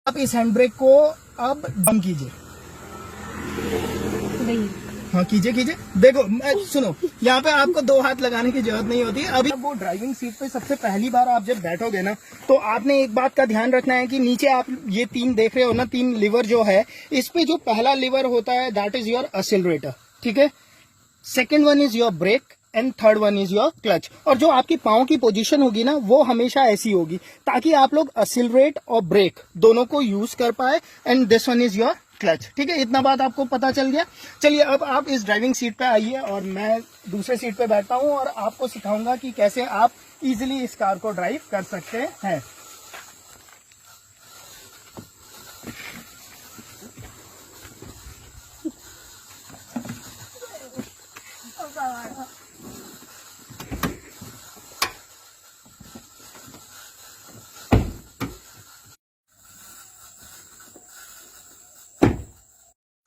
आप इस hand brake को अब डाउन कीजिए। हाँ कीजिए कीजिए। देखो सुनो, यहाँ पे आपको दो हाथ लगाने की जरूरत नहीं होती। अभी वो ड्राइविंग सीट पे सबसे पहली बार आप जब बैठोगे ना, तो आपने एक बात का ध्यान रखना है कि नीचे आप ये तीन देख रहे हो ना, तीन लीवर जो है, इस पे जो पहला लीवर होता है दैट इज योर एक्सीलरेटर, ठीक है। Second one is your brake and third one is your clutch. और जो आपकी पाँव की पोजीशन होगी ना, वो हमेशा ऐसी होगी ताकि आप लोग एक्सीलरेट और ब्रेक दोनों को यूज कर पाए। And this one is your clutch, ठीक है। इतना बात आपको पता चल गया। चलिए अब आप इस ड्राइविंग सीट पे आइए और मैं दूसरे सीट पे बैठता हूँ और आपको सिखाऊंगा कि कैसे आप इजीली इस कार को ड्राइव कर सकते हैं।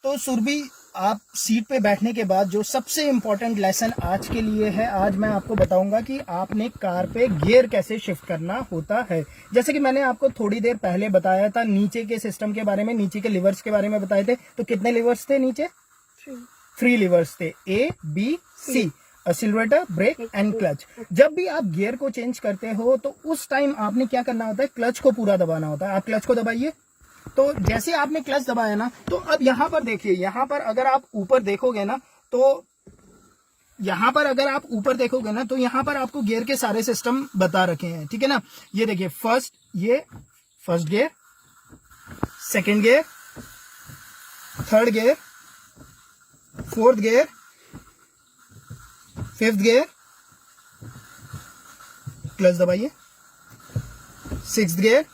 तो सुरभि, आप सीट पे बैठने के बाद जो सबसे इम्पोर्टेंट लेसन आज के लिए है, आज मैं आपको बताऊंगा कि आपने कार पे गियर कैसे शिफ्ट करना होता है। जैसे कि मैंने आपको थोड़ी देर पहले बताया था नीचे के सिस्टम के बारे में, नीचे के लिवर्स के बारे में बताए थे। तो कितने लिवर्स थे नीचे? 3 लिवर्स थे, A B C, accelerator, brake and clutch. जब भी आप गियर को चेंज करते हो तो उस टाइम आपने क्या करना होता है, क्लच को पूरा दबाना होता है। आप क्लच को दबाइए। तो जैसे आपने क्लच दबाया ना, तो अब यहां पर देखिए, यहां पर अगर आप ऊपर देखोगे ना, तो यहां पर अगर आप ऊपर देखोगे ना, तो यहां पर आपको गियर के सारे सिस्टम बता रखे हैं, ठीक है ना। ये देखिए, first gear, second gear, third gear, fourth gear, fifth gear, clutch दबाइए, सिक्स्थ गियर,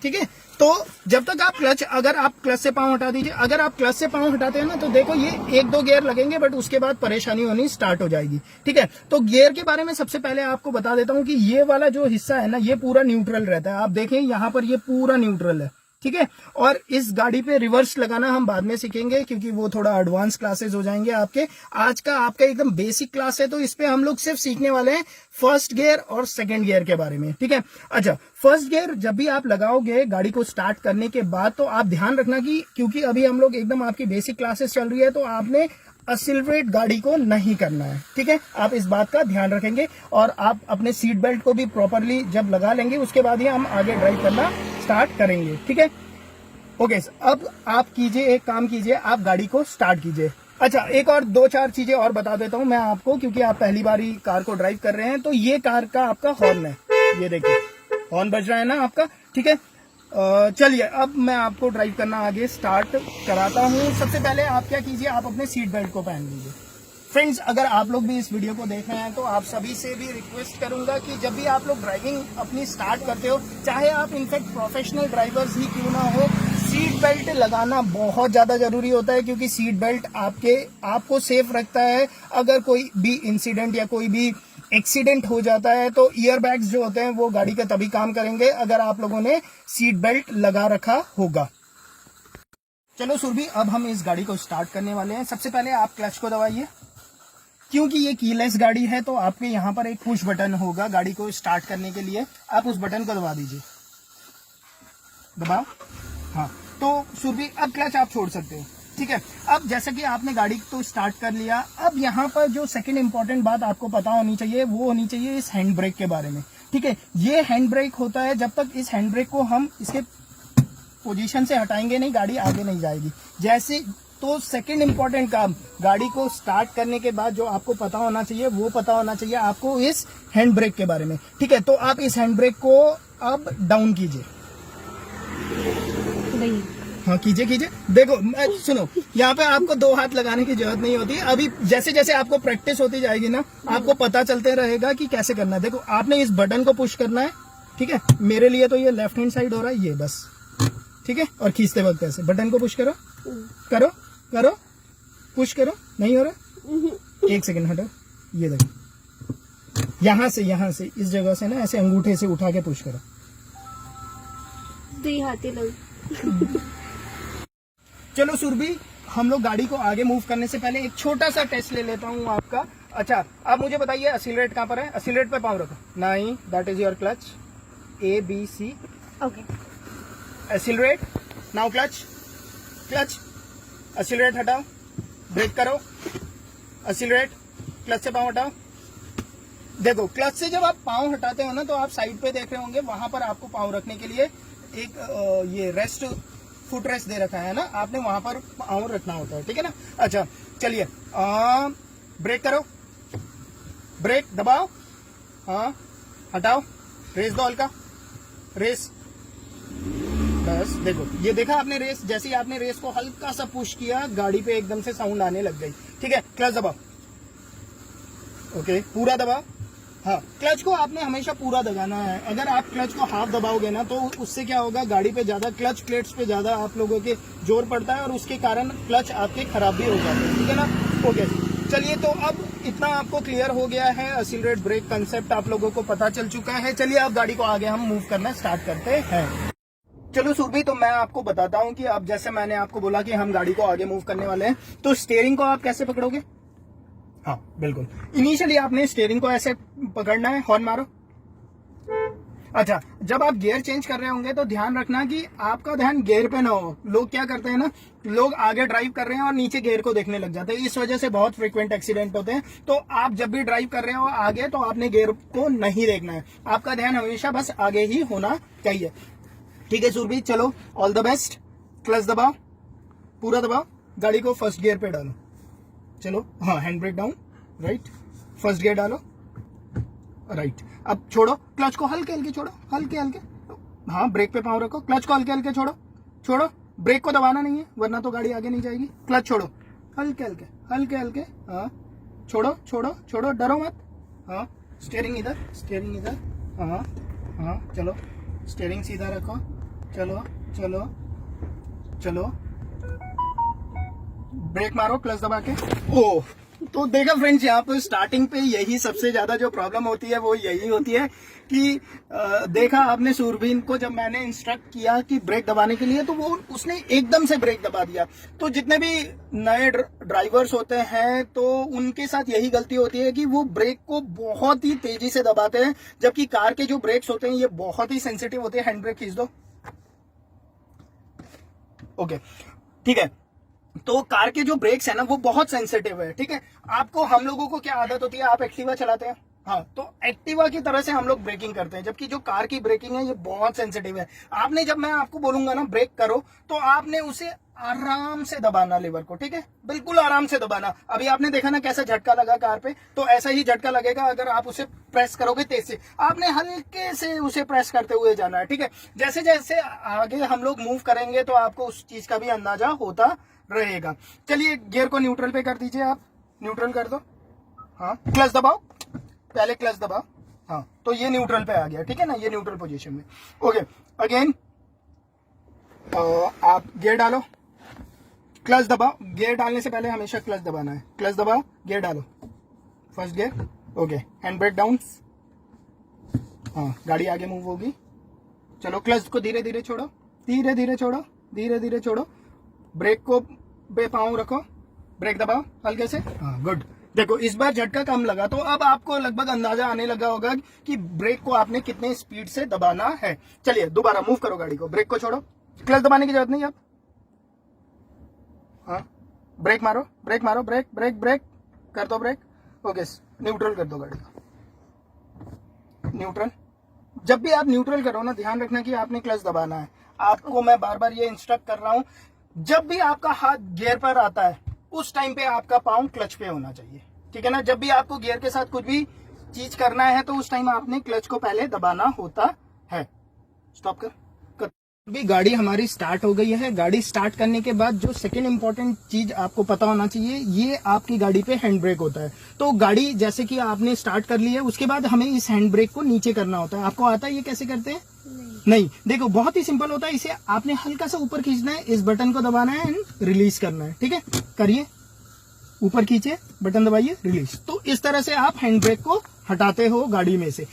ठीक है। तो जब तक आप अगर आप क्लच से पांव हटा दीजिए, अगर आप क्लच से पांव हटाते हैं ना, तो देखो ये 1-2 गियर लगेंगे, बट उसके बाद परेशानी होनी स्टार्ट हो जाएगी, ठीक है। तो गियर के बारे में सबसे पहले आपको बता देता हूं कि ये वाला जो हिस्सा है ना, ये पूरा न्यूट्रल रहता है। आप देखें यहां पर ये पूरा न्यूट्रल है, ठीक है। और इस गाड़ी पे रिवर्स लगाना हम बाद में सीखेंगे, क्योंकि वो थोड़ा एडवांस क्लासेस हो जाएंगे आपके। आज का आपका एकदम बेसिक क्लास है, तो इस पे हम लोग सिर्फ सीखने वाले हैं फर्स्ट गियर और सेकंड गियर के बारे में, ठीक है। अच्छा, फर्स्ट गियर जब भी आप लगाओगे गाड़ी को स्टार्ट करने के बाद, तो आप ध्यान रखना कि क्योंकि अभी हम लोग एकदम आपकी बेसिक क्लासेस चल रही है, तो आपने एक्सीलरेट गाड़ी को नहीं करना है, ठीक है। आप इस बात का ध्यान रखेंगे और आप अपने सीट बेल्ट को भी प्रॉपरली जब लगा लेंगे, उसके बाद ही हम आगे ड्राइव करना स्टार्ट करेंगे, ठीक है। ओके, अब आप कीजिए, एक काम कीजिए, आप गाड़ी को स्टार्ट कीजिए। अच्छा, एक और 2-4 चीजें और बता देता हूं मैं आपको, क्योंकि आप पहली बार ही कार को ड्राइव कर रहे हैं। तो ये कार का आपका हॉर्न है, ये देखिए हॉर्न बज रहा है ना आपका, ठीक है। चलिए अब मैं आपको ड्राइव करना आगे स्टार्ट कराता हूं। सबसे पहले आप क्या कीजिए, आप अपने सीट बेल्ट को पहन लीजिए। फ्रेंड्स, अगर आप लोग भी इस वीडियो को देख रहे हैं, तो आप सभी से भी रिक्वेस्ट करूंगा कि जब भी आप लोग ड्राइविंग अपनी स्टार्ट करते हो, चाहे आप इनफैक्ट प्रोफेशनल ड्राइवर्स ही क्यों ना हो, सीट बेल्ट लगाना बहुत ज्यादा जरूरी होता है, क्योंकि सीट बेल्ट आपको सेफ रखता है। अगर कोई भी इंसिडेंट या कोई भी एक्सीडेंट हो जाता है, तो ईयर बैग्स जो होते हैं वो गाड़ी का तभी काम करेंगे अगर आप लोगों ने सीट बेल्ट लगा रखा होगा। चलो सुरभि, अब हम इस गाड़ी को स्टार्ट करने वाले हैं। सबसे पहले आप क्लच को दबाइए। क्योंकि ये कीलेस गाड़ी है, तो आपके यहाँ पर एक पुश बटन होगा गाड़ी को स्टार्ट करने के लिए, आप उस बटन को दबा दीजिए। दबाओ, हाँ। तो सुरभि, अब क्लच आप छोड़ सकते हो, ठीक है। अब जैसा कि आपने गाड़ी तो स्टार्ट कर लिया, अब यहाँ पर जो सेकंड इंपॉर्टेंट बात आपको पता होनी चाहिए, वो होनी चाहिए इस हैंड ब्रेक के बारे में, ठीक है। ये हैंड ब्रेक होता है, जब तक इस हैंड ब्रेक को हम इसके पोजीशन से हटाएंगे नहीं, गाड़ी आगे नहीं जाएगी। जैसे तो सेकंड इंपॉर्टेंट काम, गाड़ी को स्टार्ट करने के बाद जो आपको पता होना चाहिए, वो पता होना चाहिए आपको इस हैंड ब्रेक के बारे में, ठीक है। तो आप इस हैंड ब्रेक को अब डाउन कीजिए। हाँ कीजिए कीजिए। देखो सुनो, यहाँ पे आपको 2 हाथ लगाने की जरूरत नहीं होती। अभी जैसे जैसे आपको प्रैक्टिस होती जाएगी ना, आपको पता चलते रहेगा कि कैसे करना है। देखो, आपने इस बटन को पुश करना है, ठीक है। मेरे लिए तो ये लेफ्ट हैंड साइड हो रहा है, ये बस, ठीक है। और खींचते वक्त ऐसे बटन को पुश करो, करो करो, पुश करो। नहीं हो रहा, 1 सेकंड हटो। ये देखो, यहां से इस जगह से ना ऐसे अंगूठे से उठा के पुश करो। चलो सुरभि, हम लोग गाड़ी को आगे मूव करने से पहले एक छोटा सा टेस्ट ले लेता हूँ आपका। अच्छा, अब मुझे बताइए एक्सीलरेट कहाँ पर है? एक्सीलरेट पे पाँव रखो। नहीं, that is your clutch, A B C। Okay. Accelerate, now clutch, clutch, accelerate हटाओ, ब्रेक करो, एक्सीलरेट, क्लच से पाँव हटाओ। देखो क्लच से जब आप पाँव हटाते हो ना तो आप साइड पे देख रहे होंगे, वहां पर आपको पाँव रखने के लिए एक ये रेस्ट, फुट रेस्ट दे रखा है ना, आपने वहां पर पाँव रखना होता है, ठीक है ना। अच्छा चलिए, ब्रेक करो, ब्रेक दबाओ, हाँ हटाओ, रेस दो हल्का, रेस, बस देखो ये देखा आपने रेस, जैसे ही आपने रेस को हल्का सा पुश किया गाड़ी पे एकदम से साउंड आने लग गई, ठीक है। क्लच दबाओ, ओके पूरा दबाओ, हाँ क्लच को आपने हमेशा पूरा दबाना है। अगर आप क्लच को हाफ दबाओगे ना तो उससे क्या होगा, गाड़ी पे ज्यादा क्लच प्लेट्स पे ज्यादा आप लोगों के जोर पड़ता है और उसके कारण क्लच आपके खराब भी हो जाते हैं, ठीक है ना। ओके चलिए, तो अब इतना आपको क्लियर हो गया है, एक्सीलरेट ब्रेक कंसेप्ट आप लोगों को पता चल चुका है। चलिए अब गाड़ी को आगे हम मूव करना स्टार्ट करते हैं। चलो सुरभि, तो मैं आपको बताता हूं कि अब जैसे मैंने आपको बोला कि हम गाड़ी को आगे मूव करने वाले हैं, तो स्टीयरिंग को आप कैसे पकड़ोगे। हाँ बिल्कुल, इनिशियली आपने स्टीयरिंग को ऐसे पकड़ना है, हॉर्न मारो। अच्छा, जब आप गियर चेंज कर रहे होंगे तो ध्यान रखना कि आपका ध्यान गियर पे ना हो। लोग क्या करते हैं ना, लोग आगे ड्राइव कर रहे हैं और नीचे गियर को देखने लग जाते हैं, इस वजह से बहुत फ्रीक्वेंट एक्सीडेंट होते हैं। तो आप जब भी ड्राइव कर रहे हो आगे, तो आपने गियर को नहीं देखना है, आपका ध्यान हमेशा बस आगे ही होना चाहिए, ठीक है सुरभि। चलो ऑल द बेस्ट, क्लच दबाओ, पूरा दबाओ, गाड़ी को फर्स्ट गियर पे डालो, चलो हाँ hand brake down, right, first gear डालो, राइट। अब छोड़ो, क्लच को हल्के हल्के छोड़ो, हल्के हल्के, हाँ ब्रेक पे पाँव रखो, क्लच को हल्के हल्के छोड़ो, छोड़ो, ब्रेक को दबाना नहीं है वरना तो गाड़ी आगे नहीं जाएगी। क्लच छोड़ो, हल्के हल्के, हल्के हल्के, हाँ छोड़ो छोड़ो छोड़ो, डरो मत, हाँ स्टीयरिंग इधर, स्टीयरिंग इधर, हाँ हाँ चलो, स्टीयरिंग सीधा रखो, चलो चलो चलो, ब्रेक मारो क्लच दबा के। ओह, तो देखा फ्रेंड्स, यहाँ पर स्टार्टिंग पे यही सबसे ज्यादा जो प्रॉब्लम होती है वो यही होती है कि देखा आपने सुरभीन को जब मैंने इंस्ट्रक्ट किया कि ब्रेक दबाने के लिए, तो वो उसने एकदम से ब्रेक दबा दिया। तो जितने भी नए ड्राइवर्स होते हैं तो उनके साथ यही गलती होती है कि वो ब्रेक को बहुत ही तेजी से दबाते हैं, जबकि कार के जो ब्रेक्स होते हैं ये बहुत ही सेंसिटिव होते हैं। हैंड ब्रेक खींच दो, ओके ठीक है। तो कार के जो ब्रेक्स है ना वो बहुत सेंसिटिव है, ठीक है। आपको, हम लोगों को क्या आदत होती है, आप एक्टिवा चलाते हैं, हाँ तो एक्टिवा की तरह से हम लोग ब्रेकिंग करते हैं, जबकि जो कार की ब्रेकिंग है ये बहुत सेंसिटिव है। आपने, जब मैं आपको बोलूंगा ना ब्रेक करो, तो आपने उसे आराम से दबाना, लेवर को, ठीक है, बिल्कुल आराम से दबाना। अभी आपने देखा ना कैसा झटका लगा कार पे, तो ऐसा ही झटका लगेगा अगर आप उसे प्रेस करोगे तेज से। आपने हल्के से उसे प्रेस करते हुए जाना है, ठीक है। जैसे जैसे आगे हम लोग मूव करेंगे तो आपको उस चीज का भी अंदाजा होता रहेगा। चलिए गियर को न्यूट्रल पे कर दीजिए, आप न्यूट्रल कर दो, हाँ क्लच दबाओ, पहले क्लच दबाओ, हाँ तो ये न्यूट्रल पे आ गया, ठीक है ना, ये न्यूट्रल पोजीशन में। ओके अगेन आप गियर डालो, क्लच दबाओ, गियर डालने से पहले हमेशा क्लच दबाना है, क्लच दबाओ, गियर डालो, first gear, okay hand brake down, हाँ गाड़ी आगे मूव होगी। चलो क्लच को धीरे धीरे छोड़ो, धीरे धीरे छोड़ो, धीरे धीरे छोड़ो, ब्रेक को पे पाँव रखो, ब्रेक दबाओ हल्के से, हाँ गुड। देखो इस बार झटका कम लगा, तो अब आपको लगभग अंदाजा आने लगा होगा कि ब्रेक को आपने कितने स्पीड से दबाना है। चलिए दोबारा मूव करो गाड़ी को, ब्रेक को छोड़ो, क्लच दबाने की जरूरत नहीं अब, हाँ ब्रेक मारो, ब्रेक मारो, ब्रेक ब्रेक ब्रेक कर दो, ब्रेक, ओके न्यूट्रल कर दो गाड़ी को, न्यूट्रल। जब भी आप न्यूट्रल करो ना, ध्यान रखना कि आपने क्लच दबाना है। आपको मैं बार बार ये इंस्ट्रक्ट कर रहा हूं, जब भी आपका हाथ गियर पर आता है उस टाइम पे आपका पाँव क्लच पे होना चाहिए, ठीक है ना। जब भी आपको गियर के साथ कुछ भी चीज करना है तो उस टाइम आपने क्लच को पहले दबाना होता है। स्टॉप कर। भी गाड़ी हमारी स्टार्ट हो गई है। गाड़ी स्टार्ट करने के बाद जो सेकंड इंपॉर्टेंट चीज आपको पता होना चाहिए, ये आपकी गाड़ी पे हैंड ब्रेक होता है। तो गाड़ी जैसे कि आपने स्टार्ट कर ली है, उसके बाद हमें इस हैंड ब्रेक को नीचे करना होता है। आपको आता है ये कैसे करते हैं? नहीं, देखो बहुत ही सिंपल होता है। इसे आपने हल्का सा ऊपर खींचना है, इस बटन को दबाना है एंड रिलीज करना है, ठीक है। करिए, ऊपर खींचे, बटन दबाइए, रिलीज। तो इस तरह से आप हैंड ब्रेक को हटाते हो गाड़ी में से।